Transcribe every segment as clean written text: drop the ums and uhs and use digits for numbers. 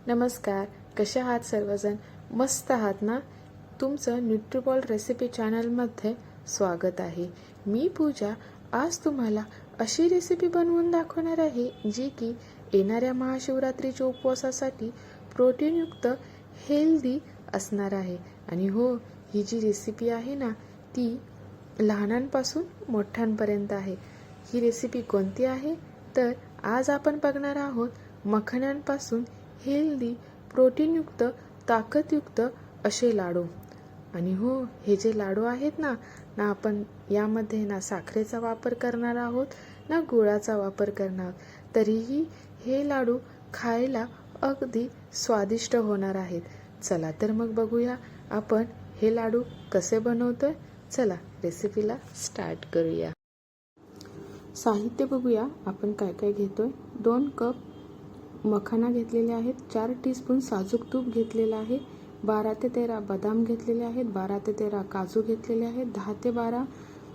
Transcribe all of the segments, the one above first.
नमस्कार, कसे आहात सर्वजण? मस्त आहात ना? तुमचं न्यूट्रिबॉल रेसिपी चॅनलमध्ये स्वागत आहे. मी पूजा आज तुम्हाला अशी रेसिपी बनवून दाखवणार आहे जी की येणाऱ्या महाशिवरात्रीच्या उपवासासाठी प्रोटीनयुक्त हेल्दी असणार आहे. आणि हो, ही जी रेसिपी आहे ना ती लहानांपासून मोठ्यांपर्यंत आहे. ही रेसिपी कोणती आहे? तर आज आपण बघणार आहोत मखाण्यांपासून हेल्दी, प्रोटीनयुक्त, ताकदयुक्त असे लाडू. आणि हो, हे जे लाडू आहेत ना आपण यामध्ये ना साखरेचा वापर करणार आहोत ना गुळाचा वापर करणार आहोत. तरीही हे लाडू खायला अगदी स्वादिष्ट होणार आहेत. चला तर मग बघूया आपण हे लाडू कसे बनवतोय. चला रेसिपीला स्टार्ट करूया. साहित्य बघूया आपण काय काय घेतोय. 2 कप मखाना घेतलेले आहेत, 4 टीस्पून साजूक तूप घेतलेलं आहे, 12 ते 13 बदाम घेतलेले आहेत, 12 ते 13 काजू घेतलेले आहेत, 10 ते 12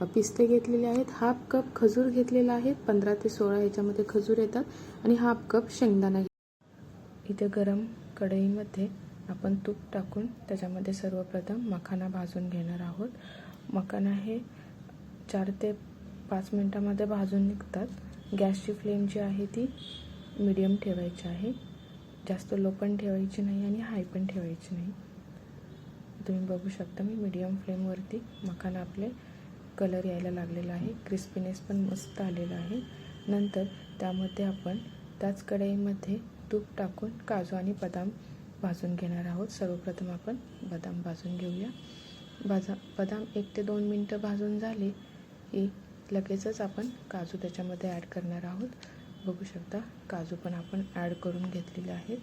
पिस्ते घेतलेले आहेत, हाफ कप खजूर घेतलेला आहे, 15 ते 16 याच्यामध्ये खजूर येतात, आणि हाफ कप शेंगदाणा. इथे गरम कढईमध्ये आपण तूप टाकून त्याच्यामध्ये सर्वप्रथम मखाना भाजून घेणार आहोत. मखाना हे 4 ते 5 मिनिटांमध्ये भाजून निघतात. गॅसची फ्लेम जी आहे ती मीडियम ठेवायची आहे. जास्त लो पण ठेवायची नाही आणि हाय पण ठेवायची नाही. तुम्ही बघू शकता मी मीडियम फ्लेमवरती मखाना आपले कलर यायला लागलेला आहे. क्रिस्पीनेस पण मस्त आलेला आहे. नंतर त्यामध्ये आपण त्याच कढईमध्ये तूप टाकून काजू आणि बदाम भाजून घेणार आहोत. सर्वप्रथम आपण बदाम भाजून घेऊया. बदाम 1 ते 2 मिनटं भाजून झाले की लगेचच आपण काजू त्याच्यामध्ये ॲड करणार आहोत. बघू शकता काजू पण आपण ॲड करून घेतलेले आहेत.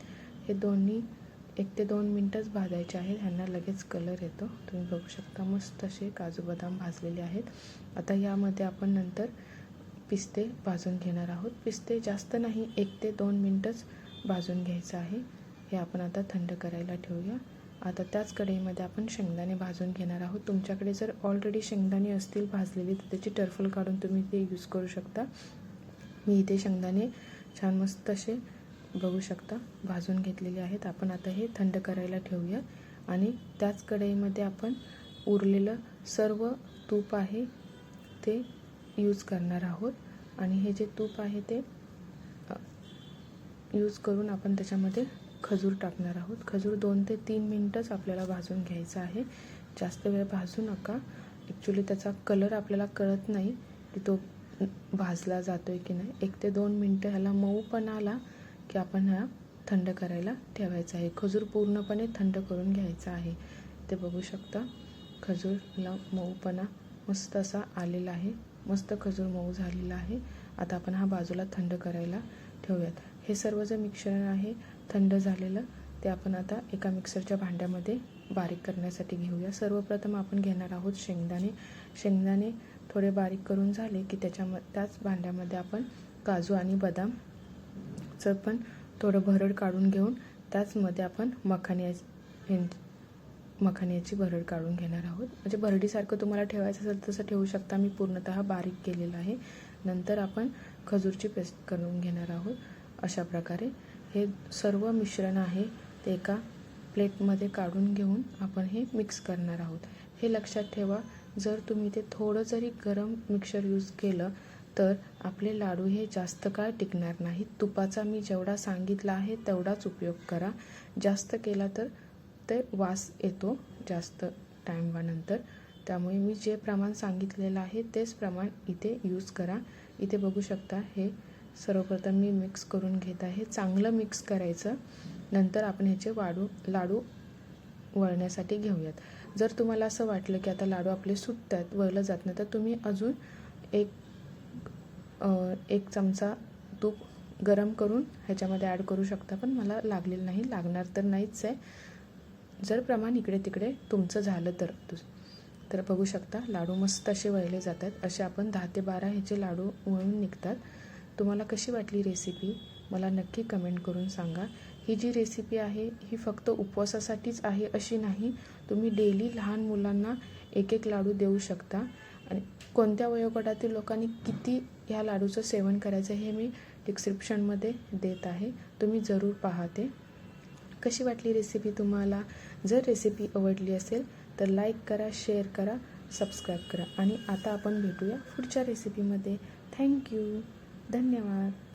हे दोन्ही 1 ते 2 मिनटंच भाजायचे आहेत. ह्यांना लगेच कलर येतो. तुम्ही बघू शकता मस्त असे काजू बदाम भाजलेले आहेत. आता यामध्ये आपण नंतर पिस्ते भाजून घेणार आहोत. पिस्ते जास्त नाही, 1 ते 2 मिनटंच भाजून घ्यायचं आहे. हे आपण आता थंड करायला ठेवूया. आता त्याच कढईमध्ये आपण शेंगदाणे भाजून घेणार आहोत. तुमच्याकडे जर ऑलरेडी शेंगदाणे असतील भाजलेली तर त्याची टर्फल काढून तुम्ही ते यूज करू शकता. मी इथे शेंगदाणे छान मस्त असे बघू शकता भाजून घेतलेले आहेत. आपण आता हे थंड करायला ठेवूया आणि त्याच कढईमध्ये आपण उरलेलं सर्व तूप आहे ते यूज करणार आहोत. आणि हे जे तूप आहे ते यूज करून आपण त्याच्यामध्ये खजूर टाकणार आहोत. खजूर 2 ते 3 मिनटंच आपल्याला भाजून घ्यायचं आहे. जास्त वेळ भाजू नका. ॲक्च्युली त्याचा कलर आपल्याला कळत नाही की तो भाजला जातो आहे की नाही. 1 ते 2 मिनटं ह्याला मऊ पण आला की आपण ह्या थंड करायला ठेवायचा आहे. खजूर पूर्णपणे थंड करून घ्यायचा आहे. ते बघू शकता खजूरला मऊपणा मस्त असा आलेला आहे. मस्त खजूर मऊ झालेला आहे. आता आपण हा बाजूला थंड करायला ठेवूयात. हे सर्व जे मिश्रण आहे थंड झालेलं ते आपण आता एका मिक्सरच्या भांड्यामध्ये बारीक करण्यासाठी घेऊया. सर्वप्रथम आपण घेणार आहोत शेंगदाणे थोडे बारीक करून झाले की त्याच भांड्यामध्ये आपण काजू आणि बदामचं पण थोडं भरड काढून घेऊन त्याचमध्ये आपण मखाण्याची भरड काढून घेणार आहोत. म्हणजे भरडीसारखं तुम्हाला ठेवायचं असेल तसं ठेवू शकता. मी पूर्णतः बारीक केलेलं आहे. नंतर आपण खजूरची पेस्ट करून घेणार आहोत. अशा प्रकारे हे सर्व मिश्रण आहे ते एका प्लेटमध्ये काढून घेऊन आपण हे मिक्स करणार आहोत. हे लक्षात ठेवा, जर तुम्ही ते थोडं जरी गरम मिक्सर यूज केलं तर आपले लाडू हे जास्त काळ टिकणार नाहीत. तुपाचा मी जेवढा सांगितला आहे तेवढाच उपयोग करा. जास्त केला तर ते वास येतो जास्त टाईमनंतर. त्यामुळे मी जे प्रमाण सांगितलेलं आहे तेच प्रमाण इथे यूज करा. इथे बघू शकता हे सर्वप्रथम मी मिक्स करून घेत आहे. चांगलं मिक्स करायचं. नंतर आपण ह्याचे लाडू वळण्यासाठी घेऊयात. जर तुम्हाला असं वाटलं की आता लाडू आपले सुटतात, वळलं जात नाही, तर तुम्ही अजून एक चमचा तूप गरम करून ह्याच्यामध्ये ॲड करू शकता. पण मला लागलेलं नाही, लागणार तर नाहीच आहे. जर प्रमाण इकडे तिकडे तुमचं झालं तर बघू शकता लाडू मस्त असे वळले जातात. असे आपण 10 ते 12 ह्याचे लाडू वळून निघतात. तुम्हाला कशी वाटली रेसिपी मला नक्की कमेंट करून सांगा. ही जी रेसिपी आहे ही फक्त उपवासासाठीच आहे अशी नाही. तुम्ही डेली लहान मुलांना एक लाडू देऊ शकता. आणि कोणत्या वयोगटातील लोकांनी किती ह्या लाडूचं सेवन करायचं हे मी डिस्क्रिप्शनमध्ये देत आहे. तुम्ही जरूर पहा ते. कशी वाटली रेसिपी तुम्हाला? जर रेसिपी आवडली असेल तर लाईक करा, शेअर करा, सबस्क्राईब करा. आणि आता आपण भेटूया पुढच्या रेसिपीमध्ये. थँक्यू. धन्यवाद.